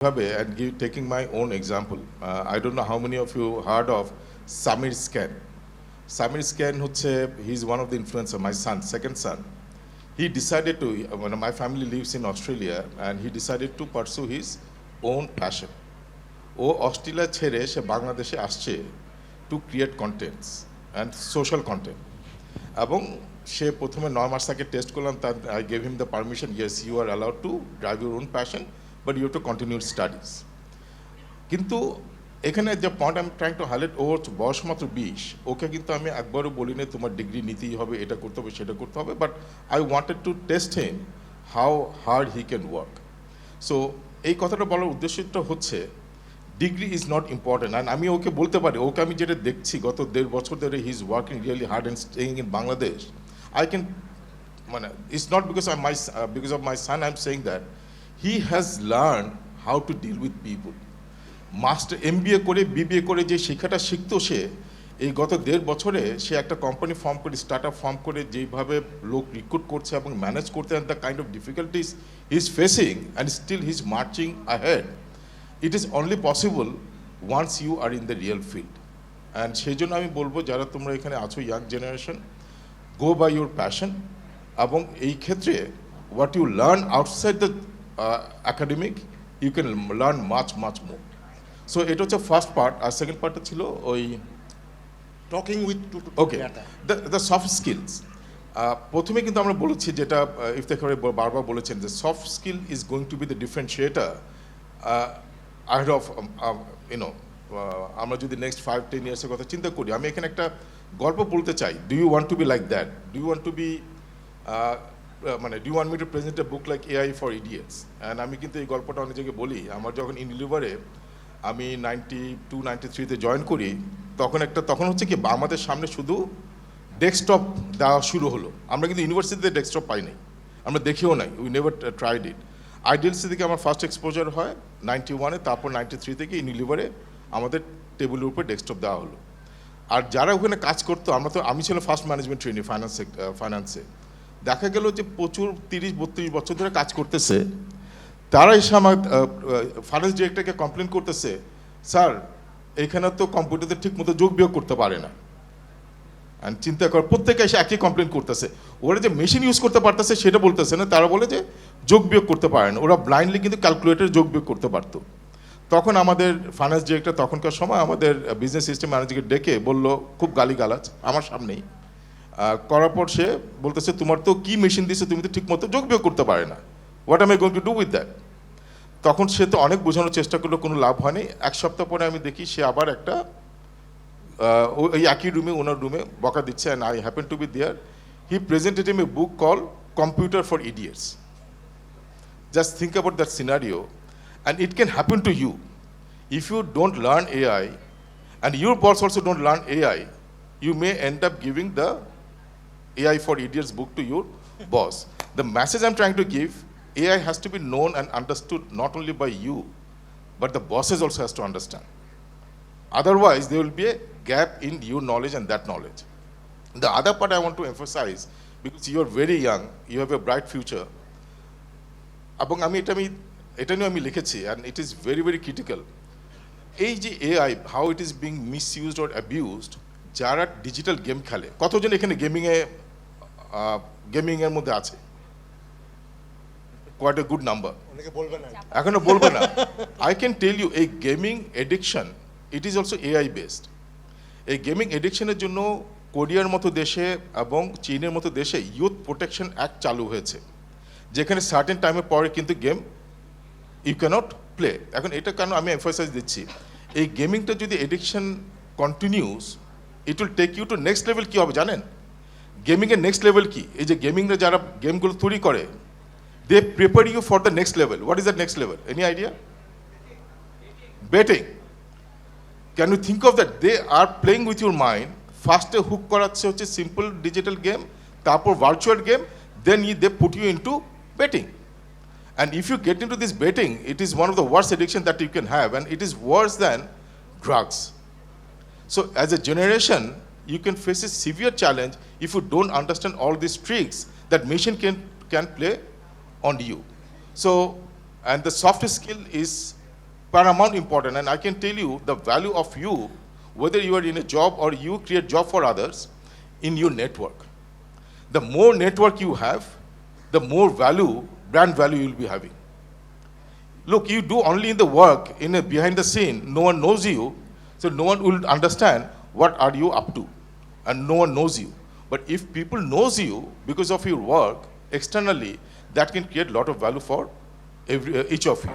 And taking my own example, I don't know how many of you heard of Samir Scan. Samir Scan, he's one of the influencers, my son, second son. He decided to, when my family lives in Australia, and he decided to pursue his own passion. O Australia ছেড়ে সে বাংলাদেশে আসছে to create contents and social content. এবং সে প্রথমে 9 মাস আগে test করলাম, তার I gave him the permission, yes, you are allowed to drive your own passion, but you have to continue studies. কিন্তু এখানে যে পয়েন্ট আমি ট্রাইং টু হাইলাইট, ওর বয়স মাত্র 20, ওকে কিন্তু আমি একবারও বলি না তোমার ডিগ্রি নিতেই হবে, এটা করতে হবে সেটা করতে হবে, but I wanted to test him how hard he can work. So এই কথাটা বলার উদ্দেশ্যটা হচ্ছে degree is not important. And আমি ওকে বলতে পারি, ওকে আমি যেটা দেখছি গত 1.5 বছর ধরে he is working really hard and staying in Bangladesh, I can মানে it's not because of my son I am saying that he has learn how to deal with people. Master MBA করে BBA করে যে শিক্ষাটা শিখতো সে, এই গত 1.5 বছরে সে একটা কোম্পানি ফর্ম করে, স্টার্ট আপ ফর্ম করে যেইভাবে লোক রিক্রুট করছে এবং ম্যানেজ করতে, and the kind of difficulties he is facing and still he is marching ahead, it is only possible once you are in the real field. And সেই জন্য আমি বলবো যারা তোমরা এখানে আছো young generation, go by your passion, এবং এই ক্ষেত্রে what you learn outside the academic you can learn much more. So এটা হচ্ছে ফার্স্ট পার্ট। আর সেকেন্ড পার্টটা ছিল ওই talking with okay the soft skills. প্রথমে কিন্তু আমরা বলেছি যেটা ইফতেখার বারবার বলেছেন যে soft skill is going to be the differentiator ahead of you know. আমরা যদি নেক্সট 5-10 ইয়ার্সের কথা চিন্তা করি, আমি এখানে একটা গল্প বলতে চাই। Do you want to be like that? Do you want to be মানে do you want me to present a book like AI for idiots? And আমি কিন্তু এই গল্পটা অনেক জায়গায় বলি। আমার যখন ইউনিলিভারে আমি 92-93-তে জয়েন করি, তখন হচ্ছে কি আমাদের সামনে শুধু ডেস্কটপ দেওয়া শুরু হলো। আমরা কিন্তু ইউনিভার্সিটিতে ডেস্কটপ পাই নাই, আমরা দেখিও নাই, we never tried it. IDLC থেকে আমার ফার্স্ট এক্সপোজার হয় 91-এ, তারপর 93 থেকে ইউনিলিভারে আমাদের টেবিলের উপরে ডেস্কটপ দেওয়া হলো। আর যারা ওখানে কাজ করতো, আমি ছিলাম ফার্স্ট ম্যানেজমেন্ট ট্রেনি ফাইন্যান্সে, দেখা গেল যে প্রচুর 30-32 বছর ধরে কাজ করতেছে, তারা এসে আমার ফাইন্যান্স ডিরেক্টরকে কমপ্লেন করতেছে, স্যার এখানে তো কম্পিউটারতে ঠিক মতো যোগ বিয়োগ করতে পারে না। অ্যান্ড চিন্তা কর, প্রত্যেকে এসে একই কমপ্লেন করতেছে। ওরা যে মেশিন ইউজ করতে পারতেছে সেটা বলতেছে না, তারা বলে যে যোগ বিয়োগ করতে পারে না। ওরা ব্লাইন্ডলি কিন্তু ক্যালকুলেটর যোগ বিয়োগ করতে পারতো। তখন আমাদের ফাইন্যান্স ডিরেক্টর তখনকার সময় আমাদের বিজনেস সিস্টেম ম্যানেজারকে ডেকে বলল, খুব গালিগালাজ আমার সামনেই করার পর সে বলতেছে, তোমার তো কি মেশিন দিয়েছে, তুমি তো ঠিক মতো যোগ বিয়োগ করতে পারে না, what M I going to do with that? তখন সে তো অনেক বোঝানোর চেষ্টা করলো, কোনো লাভ হয়নি। 1 সপ্তাহ পরে আমি দেখি সে আবার একটা ওই একই রুমে, ওনার রুমে বকা দিচ্ছে, and I happen to be there. He presented him a book call computer for idiots. Just think about that scenario, and it can happen to you if you don't learn AI and your boss also don't learn AI. You may end up giving the AI for idiots book to your boss. The message I'm trying to give, AI has to be known and understood not only by you, but the bosses also has to understand. Otherwise, there will be a gap in your knowledge and that knowledge. The other part I want to emphasize, because you are very young, you have a bright future. এবং এটা নিয়ে আমি লিখেছি, and it is very, very critical. এই যে AI, how it is being misused or abused, যারা digital game খেলে, কতজন এখানে গেমিংয়ের মধ্যে আছে? Quite a good number. এখনো বলবে না। আই ক্যান টেল ইউ, এই gaming addiction, it is also AI based. এই গেমিং এডিকশনের জন্য কোরিয়ার মতো দেশে এবং চীনের মতো দেশে ইউথ প্রোটেকশন অ্যাক্ট চালু হয়েছে, যেখানে সার্টেন টাইমের পরে কিন্তু গেম ইউ ক্যানট প্লে। এখন এটা কেন আমি এমফাসাইজ দিচ্ছি, এই গেমিংটা যদি addiction continues, it will take you to next level. কী হবে জানেন? গেমিংয়ের নেক্সট লেভেল কি? এই যে গেমিংরা যারা গেমগুলো তৈরি করে, they prepare you for the next level. What is the next level? Any idea? Betting. Can you think of that? They are playing with your mind. ফার্স্টে হুক করাচ্ছে হচ্ছে সিম্পল ডিজিটাল গেম, তারপর virtual game, then they put you into betting. And if you get into this betting, it is one of the worst addiction that you can have, and it is worse than drugs. So as a generation, you can face a severe challenge if you don't understand all these tricks that machine can play on you. So, and the soft skill is paramount important, and I can tell you the value of you, whether you are in a job or you create job for others, in your network. The more network you have, the more value, brand value you'll be having. Look, you do only in the work, behind the scene, no one knows you, so no one will understand what are you up to, and no one knows you. But if people knows you because of your work externally, that can create a lot of value for each of you.